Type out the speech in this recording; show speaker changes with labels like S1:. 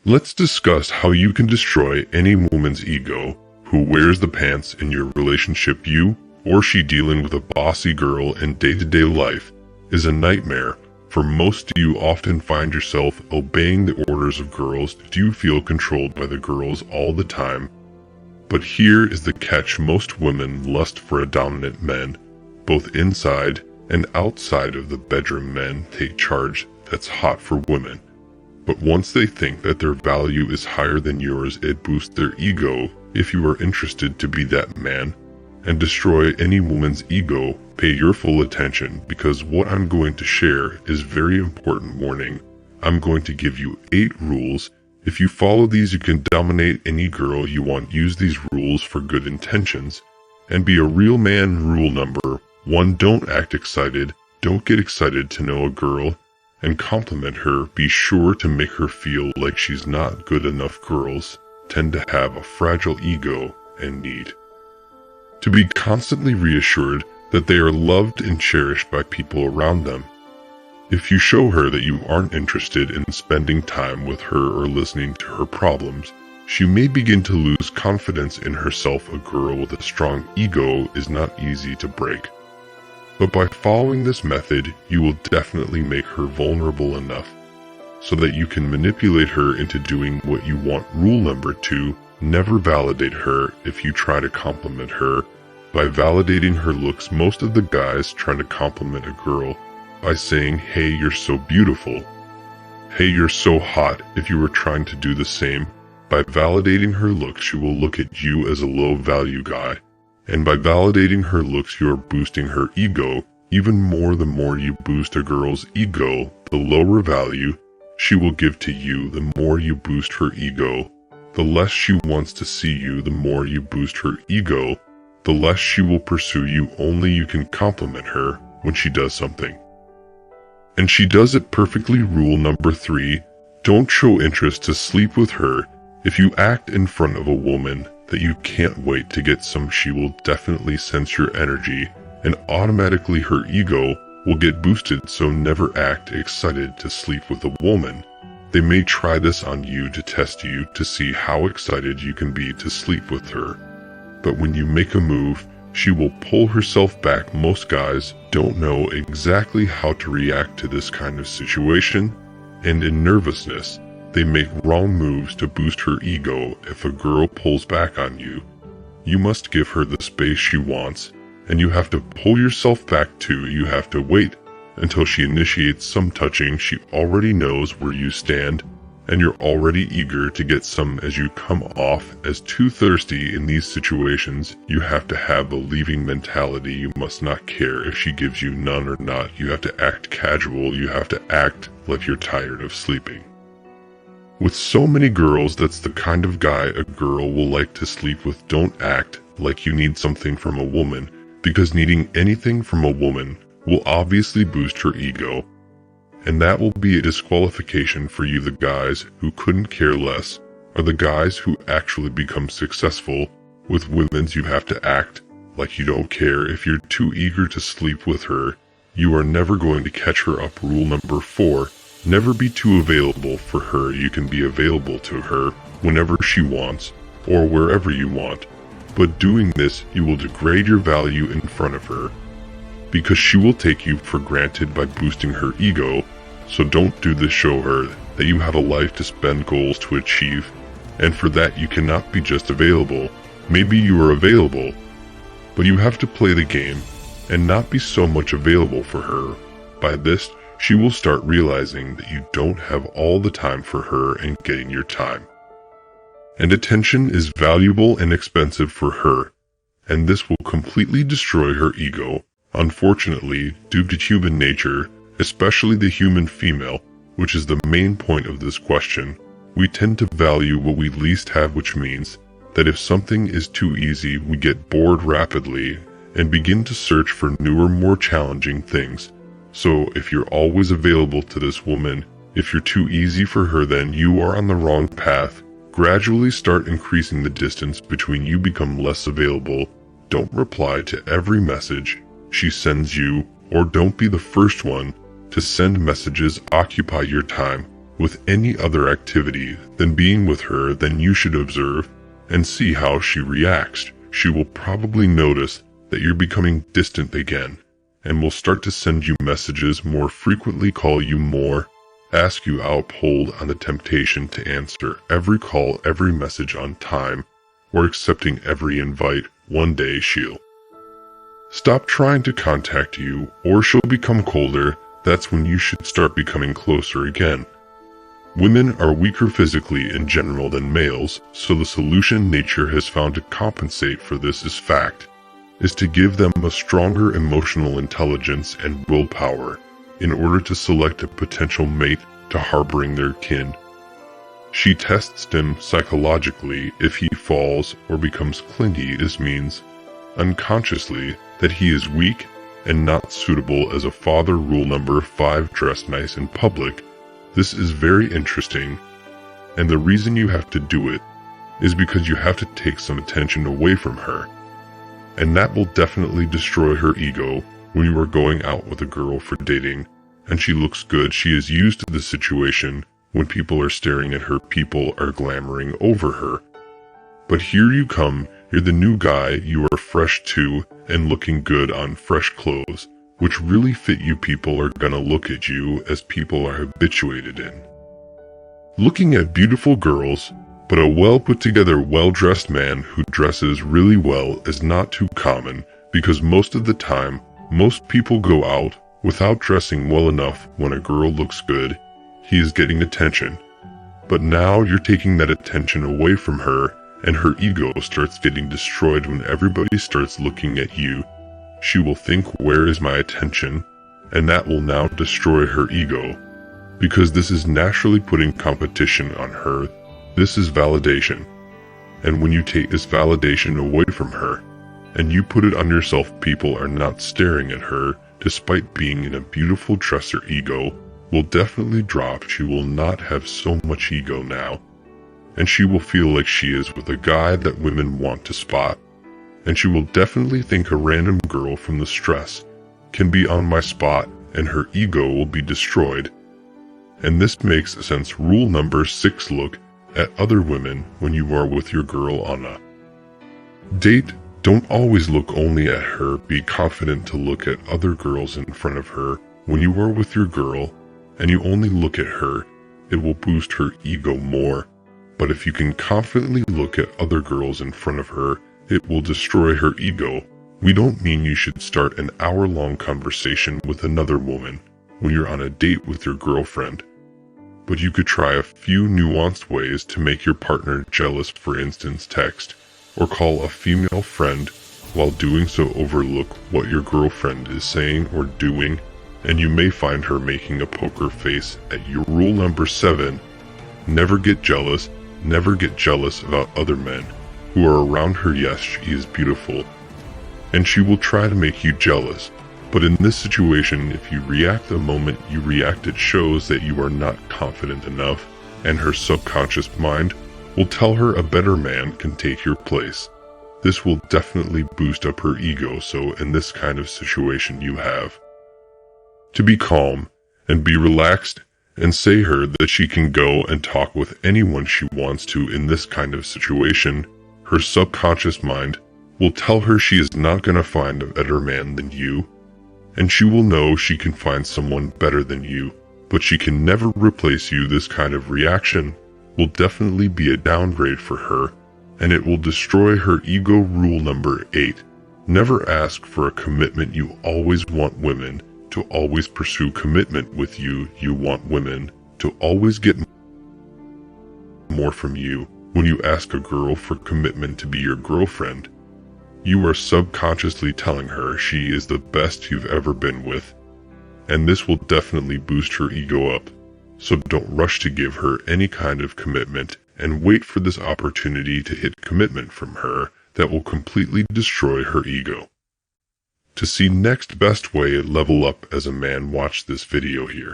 S1: Let's discuss how you can destroy any woman's ego who wears the pants in your relationship. You or she dealing with a bossy girl in day-to-day life is a nightmare. For most, you often find yourself obeying the orders of girls. Do you feel controlled by the girls all the time? But here is the catch: most women lust for a dominant man, both inside and outside of the bedroom. Men take charge. That's hot for women. But once they think that their value is higher than yours, it boosts their ego. If you are interested to be that man and destroy any woman's ego, pay your full attention, because what I'm going to share is very important. Warning: I'm going to give you 8 rules. If you follow these, you can dominate any girl you want. Use these rules for good intentions and be a real man. Rule number 1: don't act excited. Don't get excited to know a girl and compliment her. Be sure to make her feel like she's not good enough. Girls tend to have a fragile ego and need to be constantly reassured that they are loved and cherished by people around them. If you show her that you aren't interested in spending time with her or listening to her problems, she may begin to lose confidence in herself. A girl with a strong ego is not easy to break, but by following this method, you will definitely make her vulnerable enough so that you can manipulate her into doing what you want. Rule number 2: never validate her. If you try to compliment her by validating her looks, most of the guys try to compliment a girl by saying, "Hey, you're so beautiful. Hey, you're so hot." If you were trying to do the same by validating her looks, she will look at you as a low-value guy. And by validating her looks, you are boosting her ego even more. The more you boost a girl's ego, the lower value she will give to you. The more you boost her ego, the less she wants to see you. The more you boost her ego, the less she will pursue you. Only you can compliment her when she does something, and she does it perfectly. Rule number 3: don't show interest to sleep with her. If you act in front of a woman that you can't wait to get some, she will definitely sense your energy, and automatically her ego will get boosted. So never act excited to sleep with a woman. They may try this on you to test you to see how excited you can be to sleep with her. But when you make a move, she will pull herself back. Most guys don't know exactly how to react to this kind of situation, and in nervousness, they make wrong moves to boost her ego. If a girl pulls back on you, you must give her the space she wants, and you have to pull yourself back too. You have to wait until she initiates some touching. She already knows where you stand, and you're already eager to get some. As you come off as too thirsty in these situations, you have to have a leaving mentality. You must not care if she gives you none or not. You have to act casual. You have to act like you're tired of sleeping with so many girls. That's the kind of guy a girl will like to sleep with. Don't act like you need something from a woman, because needing anything from a woman will obviously boost her ego, and that will be a disqualification for you. The guys who couldn't care less are the guys who actually become successful with women. You have to act like you don't care. If you're too eager to sleep with her, you are never going to catch her up. Rule number 4: never be too available for her. You can be available to her whenever she wants or wherever you want, but doing this, you will degrade your value in front of her, because she will take you for granted by boosting her ego. So don't do this. Show her that you have a life to spend, goals to achieve, and for that you cannot be just available. Maybe you are available, but you have to play the game and not be so much available for her. By this, she will start realizing that you don't have all the time for her, and getting your time and attention is valuable and expensive for her, and this will completely destroy her ego. Unfortunately, due to human nature, especially the human female, which is the main point of this question, we tend to value what we least have, which means that if something is too easy, we get bored rapidly and begin to search for newer, more challenging things. So if you're always available to this woman, if you're too easy for her, then you are on the wrong path. Gradually start increasing the distance between you. Become less available. Don't reply to every message she sends you, or don't be the first one to send messages. Occupy your time with any other activity than being with her, then you should observe and see how she reacts. She will probably notice that you're becoming distant again and will start to send you messages more frequently, call you more, ask you out, hold on the temptation to answer every call, every message on time, or accepting every invite. One day she'll stop trying to contact you, or she'll become colder. That's when you should start becoming closer again. Women are weaker physically in general than males, so the solution nature has found to compensate for this is to give them a stronger emotional intelligence and willpower in order to select a potential mate to harboring their kin. She tests him psychologically. If he falls or becomes clingy, this means unconsciously that he is weak and not suitable as a father. Rule number 5, dress nice in public. This is very interesting, and the reason you have to do it is because you have to take some attention away from her, and that will definitely destroy her ego. When you are going out with a girl for dating and she looks good, she is used to the situation when people are staring at her, people are glamoring over her. But here you come, you're the new guy, you are fresh too and looking good on fresh clothes, which really fit you. People are gonna look at you as people are habituated in looking at beautiful girls, but a well put together, well-dressed man who dresses really well is not too common, because most of the time, most people go out without dressing well enough. When a girl looks good, he is getting attention. But now you're taking that attention away from her, and her ego starts getting destroyed when everybody starts looking at you. She will think, where is my attention? And that will now destroy her ego, because this is naturally putting competition on her. This is validation. And when you take this validation away from her, and you put it on yourself, people are not staring at her, despite being in a beautiful dress. Her ego will definitely drop. She will not have so much ego now, and she will feel like she is with a guy that women want to spot. And she will definitely think a random girl from the stress can be on my spot, and her ego will be destroyed. And this makes sense. Rule number 6, look at other women when you are with your girl on a date. Don't always look only at her. Be confident to look at other girls in front of her. When you are with your girl and you only look at her, it will boost her ego more. But if you can confidently look at other girls in front of her, it will destroy her ego. We don't mean you should start an hour-long conversation with another woman when you're on a date with your girlfriend. But you could try a few nuanced ways to make your partner jealous. For instance, text or call a female friend. While doing so, overlook what your girlfriend is saying or doing, and you may find her making a poker face at you. Rule number 7, never get jealous. Never get jealous about other men who are around her. Yes, she is beautiful, and she will try to make you jealous. But in this situation, if you react the moment you react, it shows that you are not confident enough, and her subconscious mind will tell her a better man can take your place. This will definitely boost up her ego. So in this kind of situation, you have to be calm and be relaxed and say her that she can go and talk with anyone she wants to. In this kind of situation, her subconscious mind will tell her she is not going to find a better man than you, and she will know she can find someone better than you, but she can never replace you. This kind of reaction will definitely be a downgrade for her, and it will destroy her ego. Rule number 8, never ask for a commitment. You always want women to always pursue commitment with you. You want women to always get more from you. When you ask a girl for commitment to be your girlfriend, you are subconsciously telling her she is the best you've ever been with, and this will definitely boost her ego up. So don't rush to give her any kind of commitment, and wait for this opportunity to hit commitment from her that will completely destroy her ego. To see next best way level up as a man, watch this video here.